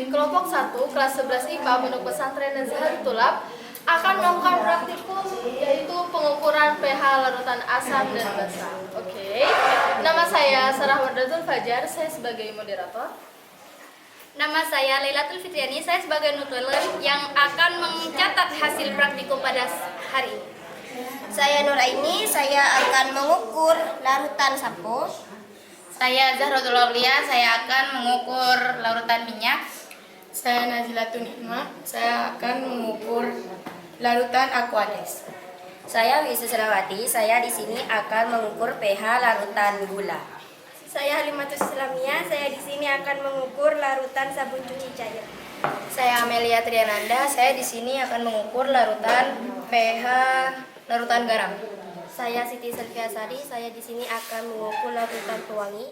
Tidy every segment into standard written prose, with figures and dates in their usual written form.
kelompok 1 kelas 11 IPA Pondok Pesantren Nazharut Tulab akan melakukan praktikum yaitu pengukuran pH larutan asam dan basa. Oke. Nama saya Sarah Wardatul Fajar, saya sebagai moderator. Nama saya Lailatul Fitriani, saya sebagai nutuler yang akan mencatat hasil praktikum pada hari ini. Saya Nuraini, saya akan mengukur larutan sampo. Saya Zahratul Aulia, saya akan mengukur larutan minyak. Saya Nazilatun Hikmah, saya akan mengukur larutan Aquades. Saya Wisa Selawati, saya di sini akan mengukur pH larutan gula. Saya Halimatus Islamia, saya di sini akan mengukur larutan sabun cuci cair. Saya Amelia Triananda, saya di sini akan mengukur larutan pH larutan garam. Saya Siti Selviasari, saya di sini akan mengukur larutan pewangi.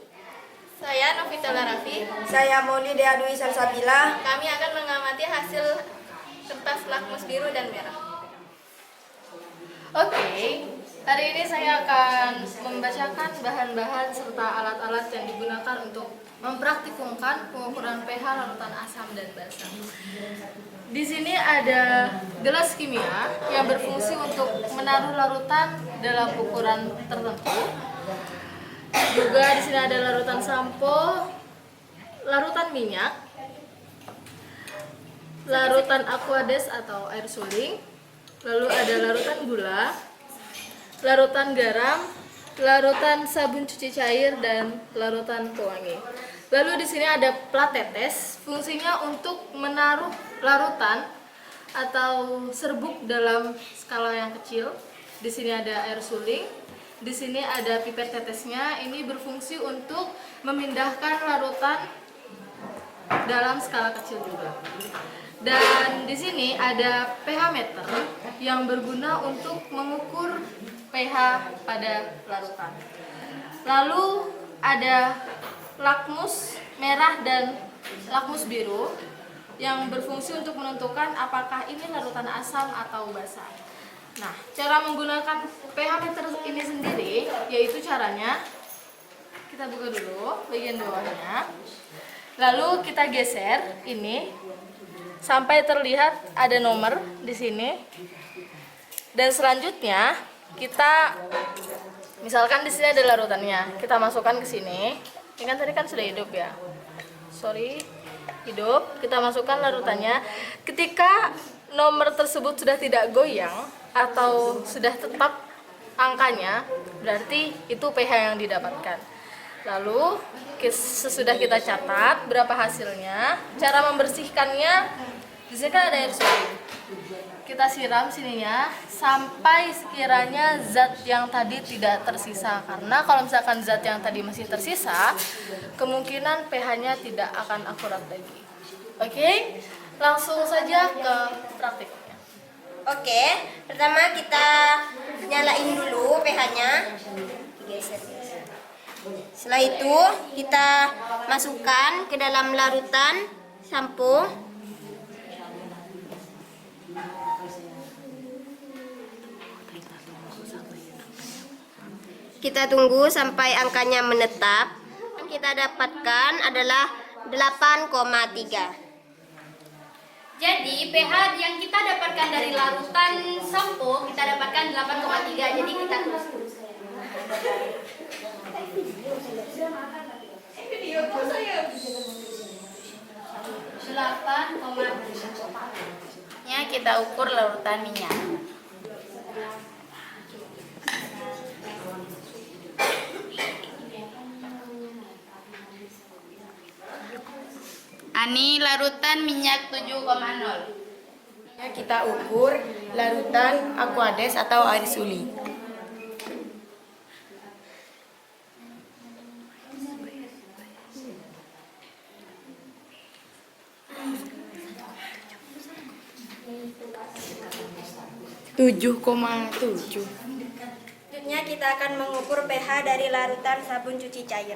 Saya Novita Larafi. Saya Maulida Dwi Salsabila. Kami akan mengamati hasil kertas lakmus biru dan merah. Oke, hari ini saya akan membacakan bahan-bahan serta alat-alat yang digunakan untuk mempraktikumkan pengukuran pH larutan asam dan basa. Di sini ada gelas kimia yang berfungsi untuk menaruh larutan dalam ukuran tertentu. Juga di sini ada larutan sampo, larutan minyak, larutan Aquades atau air suling, lalu ada larutan gula, larutan garam, larutan sabun cuci cair, dan larutan pewangi. Lalu di sini ada plat tetes, fungsinya untuk menaruh larutan atau serbuk dalam skala yang kecil. Di sini ada air suling, di sini ada pipet tetesnya. Ini berfungsi untuk memindahkan larutan dalam skala kecil juga. Dan di sini ada pH meter yang berguna untuk mengukur pH pada larutan. Lalu ada lakmus merah dan lakmus biru yang berfungsi untuk menentukan apakah ini larutan asam atau basa. Nah, cara menggunakan pH meter ini sendiri yaitu caranya kita buka dulu bagian bawahnya. Lalu kita geser ini sampai terlihat ada nomor di sini. Dan selanjutnya kita misalkan di sini ada larutannya. Kita masukkan ke sini. Ini kan tadi kan sudah hidup ya. Hidup. Kita masukkan larutannya. Ketika nomor tersebut sudah tidak goyang atau sudah tetap angkanya, berarti itu pH yang didapatkan. Lalu sesudah kita catat berapa hasilnya, cara membersihkannya, di sini kan ada air suling. Kita siram sininya sampai sekiranya zat yang tadi tidak tersisa. Karena kalau misalkan zat yang tadi masih tersisa, kemungkinan pH-nya tidak akan akurat lagi. Oke, langsung saja ke praktiknya. Oke, pertama kita nyalain dulu pH-nya. Setelah itu kita masukkan ke dalam larutan sampo. Kita tunggu sampai angkanya menetap. Yang kita dapatkan adalah 8,3. Jadi pH yang kita dapatkan dari larutan sampo kita dapatkan 8,3. Jadi kita tulis. 8,3. Ya, kita ukur larutan minyak. Ani larutan minyak 7,0. Kita ukur larutan Aquades atau air suling. (7,7). Selanjutnya kita akan mengukur pH dari larutan sabun cuci cair.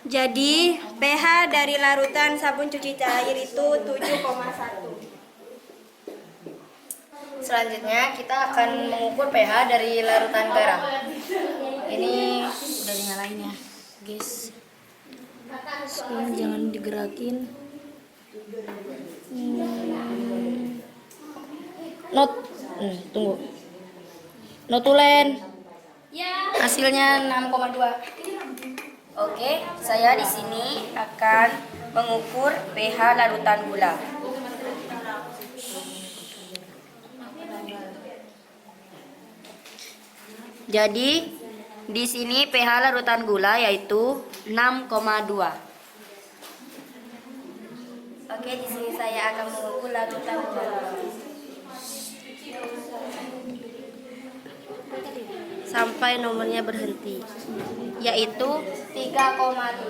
Jadi pH dari larutan sabun cuci cair itu 7,1. Selanjutnya kita akan mengukur pH dari larutan garam. Ini udah dinyalain ya, guys. Jangan digerakin. Tunggu. Notulen. Hasilnya 6,2. Oke, saya di sini akan mengukur pH larutan gula. Jadi di sini pH larutan gula yaitu 6,2. Oke, di sini saya akan mengukur larutan gula sampai nomornya berhenti, yaitu 3,7.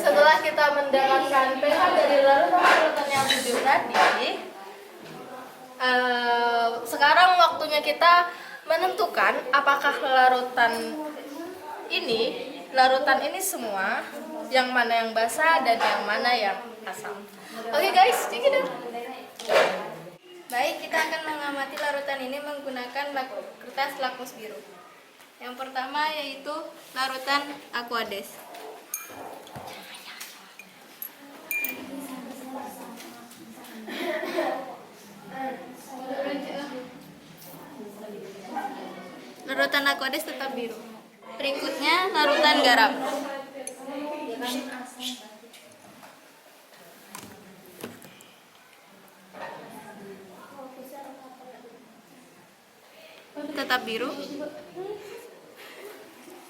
Setelah kita mendapatkan pH dari larutan yang 7 tadi, sekarang waktunya kita menentukan apakah larutan ini semua, yang mana yang basah dan yang mana yang asam. Oke guys, check it out. Baik, kita akan mengamati larutan ini menggunakan kertas lakmus biru. Yang pertama yaitu larutan Aquades. Larutan Aquades tetap biru. Berikutnya larutan garam. Tetap biru.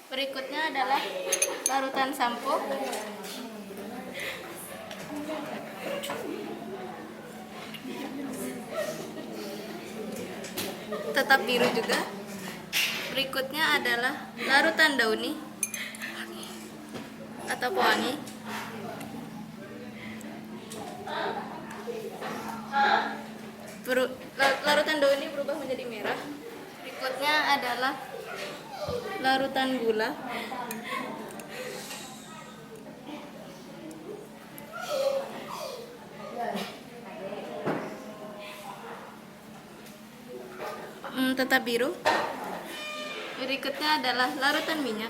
Berikutnya adalah larutan sampo. Tetap biru juga. Berikutnya adalah larutan dauni atau pewangi. Larutan dauni berubah menjadi merah. Berikutnya adalah larutan gula. Tetap biru. Berikutnya adalah larutan minyak.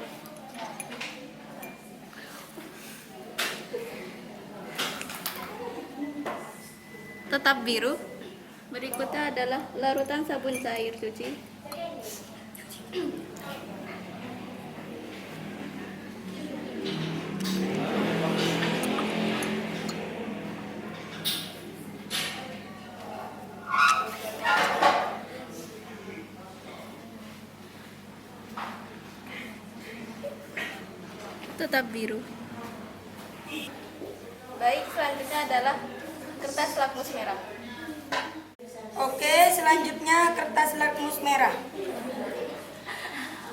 Tetap biru. Berikutnya adalah larutan sabun cair cuci. Tetap biru. Baik, selanjutnya adalah kertas lakmus merah. Oke, selanjutnya kertas lakmus merah.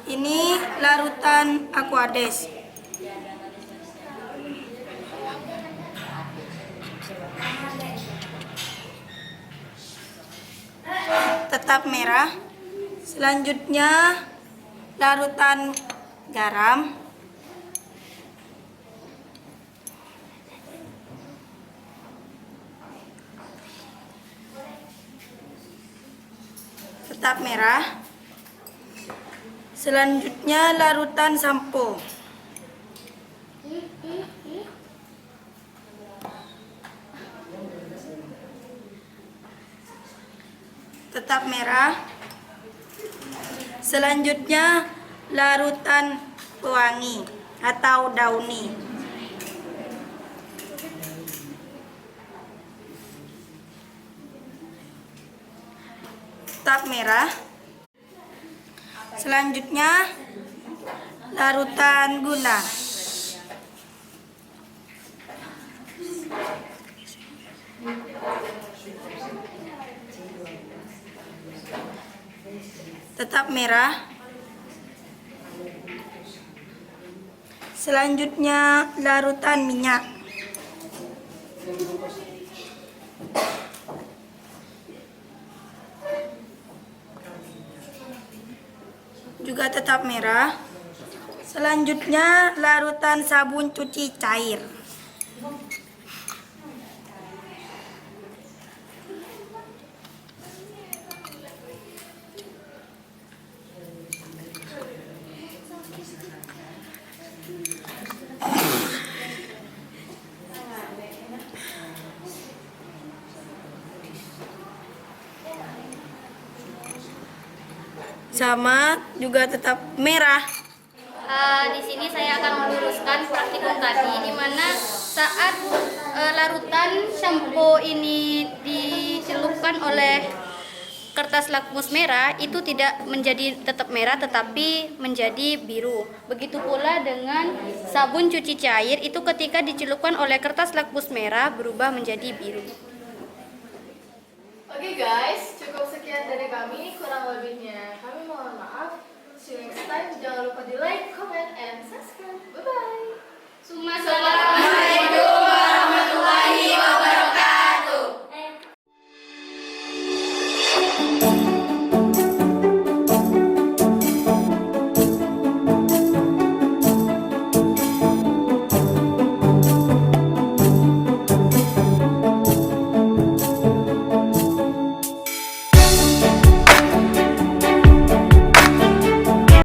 Ini larutan Aquades. Tetap merah. Selanjutnya larutan garam. Tetap merah. Selanjutnya larutan sampo. Tetap merah. Selanjutnya larutan pewangi atau dauni. Tetap merah. Selanjutnya larutan gula. Tetap merah. Selanjutnya larutan minyak. Juga tetap merah. Selanjutnya larutan sabun cuci cair. Sama juga tetap merah. Di sini saya akan meluruskan praktikum tadi, di mana saat larutan shampoo ini dicelupkan oleh kertas lakmus merah, itu tidak menjadi tetap merah tetapi menjadi biru. Begitu pula dengan sabun cuci cair, itu ketika dicelupkan oleh kertas lakmus merah berubah menjadi biru. Oke guys, cukup sekian dari kami. Kurang lebihnya